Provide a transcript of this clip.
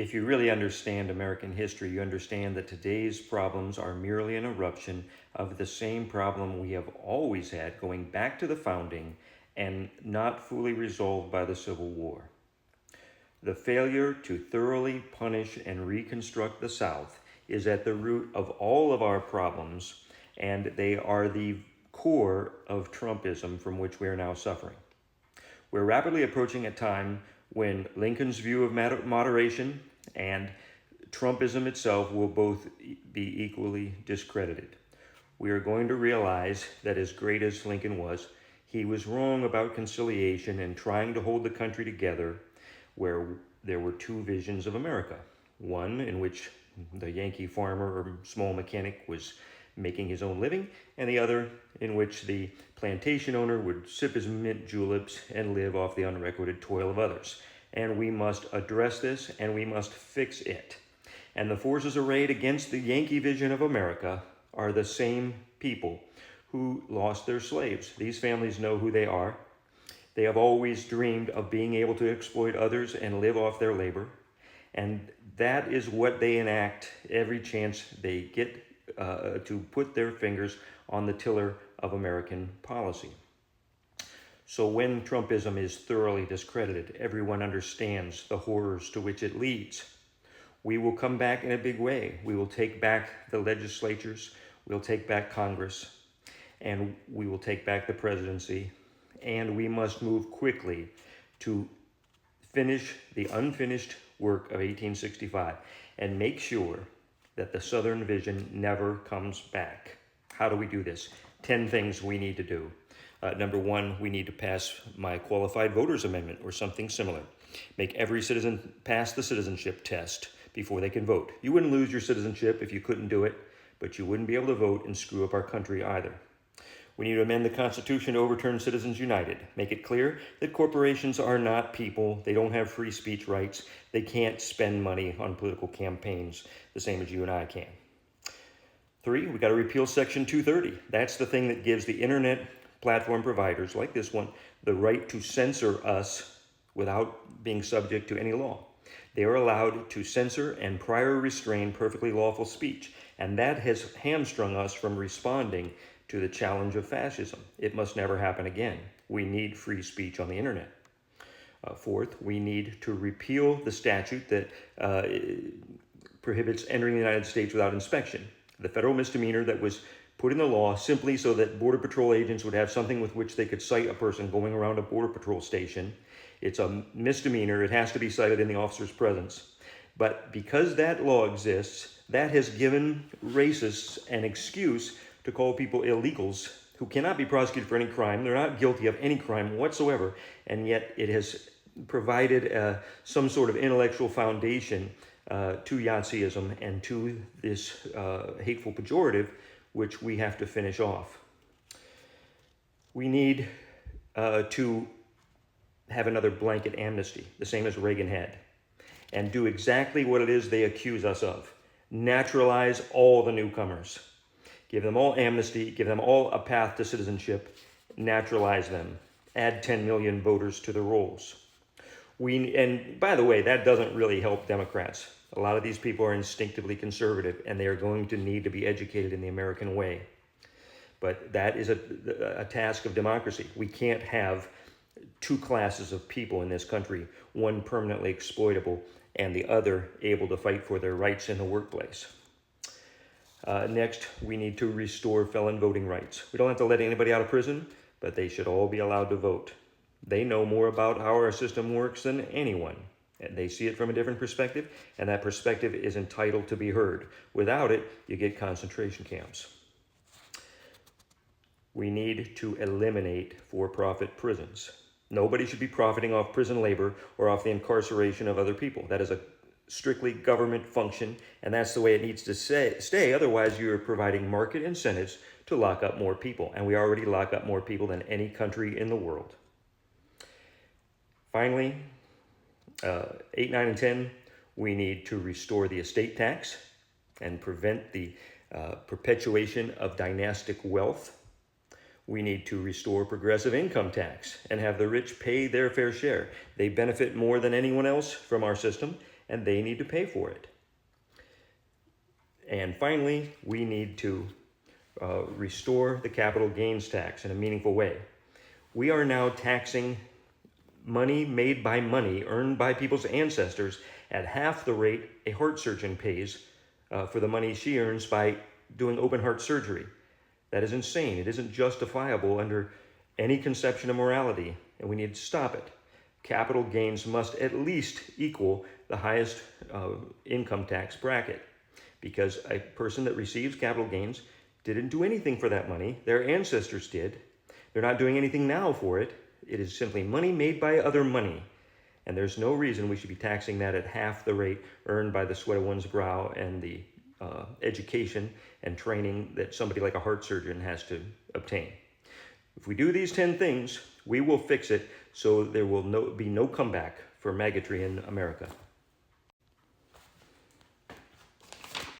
If you really understand American history, you understand that today's problems are merely an eruption of the same problem we have always had going back to the founding and not fully resolved by the Civil War. The failure to thoroughly punish and reconstruct the South is at the root of all of our problems, and they are the core of Trumpism from which we are now suffering. We're rapidly approaching a time when Lincoln's view of moderation and Trumpism itself will both be equally discredited. We are going to realize that as great as Lincoln was, he was wrong about conciliation and trying to hold the country together where there were two visions of America. One in which the Yankee farmer or small mechanic was making his own living, and the other in which the plantation owner would sip his mint juleps and live off the unrequited toil of others. And we must address this, and we must fix it. And the forces arrayed against the Yankee vision of America are the same people who lost their slaves. These families know who they are. They have always dreamed of being able to exploit others and live off their labor. And that is what they enact every chance they get to put their fingers on the tiller of American policy. So when Trumpism is thoroughly discredited, everyone understands the horrors to which it leads. We will come back in a big way. We will take back the legislatures, we'll take back Congress, and we will take back the presidency, and we must move quickly to finish the unfinished work of 1865 and make sure that the Southern vision never comes back. How do we do this? 10 things we need to do. Number one, we need to pass my Qualified Voters Amendment or something similar. Make every citizen pass the citizenship test before they can vote. You wouldn't lose your citizenship if you couldn't do it, but you wouldn't be able to vote and screw up our country either. We need to amend the Constitution to overturn Citizens United. Make it clear that corporations are not people. They don't have free speech rights. They can't spend money on political campaigns the same as you and I can. 3, we got to repeal Section 230. That's the thing that gives the internet platform providers like this one the right to censor us without being subject to any law. They are allowed to censor and prior restrain perfectly lawful speech, and that has hamstrung us from responding to the challenge of fascism. It must never happen again. We need free speech on the internet. 4th, we need to repeal the statute that prohibits entering the United States without inspection. The federal misdemeanor that was put in the law simply so that Border Patrol agents would have something with which they could cite a person going around a Border Patrol station. It's a misdemeanor. It has to be cited in the officer's presence. But because that law exists, that has given racists an excuse to call people illegals who cannot be prosecuted for any crime. They're not guilty of any crime whatsoever, and yet it has provided some sort of intellectual foundation to Nazism and to this hateful pejorative, which we have to finish off. We need to have another blanket amnesty, the same as Reagan had, and do exactly what it is they accuse us of. Naturalize all the newcomers. Give them all amnesty, give them all a path to citizenship, naturalize them. Add 10 million voters to the rolls. And by the way, that doesn't really help Democrats. A lot of these people are instinctively conservative, and they are going to need to be educated in the American way. But that is a task of democracy. We can't have two classes of people in this country, one permanently exploitable and the other able to fight for their rights in the workplace. Next, we need to restore felon voting rights. We don't have to let anybody out of prison, but they should all be allowed to vote. They know more about how our system works than anyone. And they see it from a different perspective, and that perspective is entitled to be heard. Without it, you get concentration camps. We need to eliminate for-profit prisons. Nobody should be profiting off prison labor or off the incarceration of other people. That is a strictly government function, and that's the way it needs to stay. Otherwise, you're providing market incentives to lock up more people, and we already lock up more people than any country in the world. Finally, 8, 9, and 10, we need to restore the estate tax and prevent the perpetuation of dynastic wealth. We need to restore progressive income tax and have the rich pay their fair share. They benefit more than anyone else from our system, and they need to pay for it. And finally, we need to restore the capital gains tax in a meaningful way. We are now taxing money made by money earned by people's ancestors at half the rate a heart surgeon pays for the money she earns by doing open heart surgery. That is insane. It isn't justifiable under any conception of morality, and we need to stop it. Capital gains must at least equal the highest income tax bracket, because a person that receives capital gains didn't do anything for that money. Their ancestors did. They're not doing anything now for it. It is simply money made by other money. And there's no reason we should be taxing that at half the rate earned by the sweat of one's brow and the education and training that somebody like a heart surgeon has to obtain. If we do these 10 things, we will fix it so there will be no comeback for maggotry in America.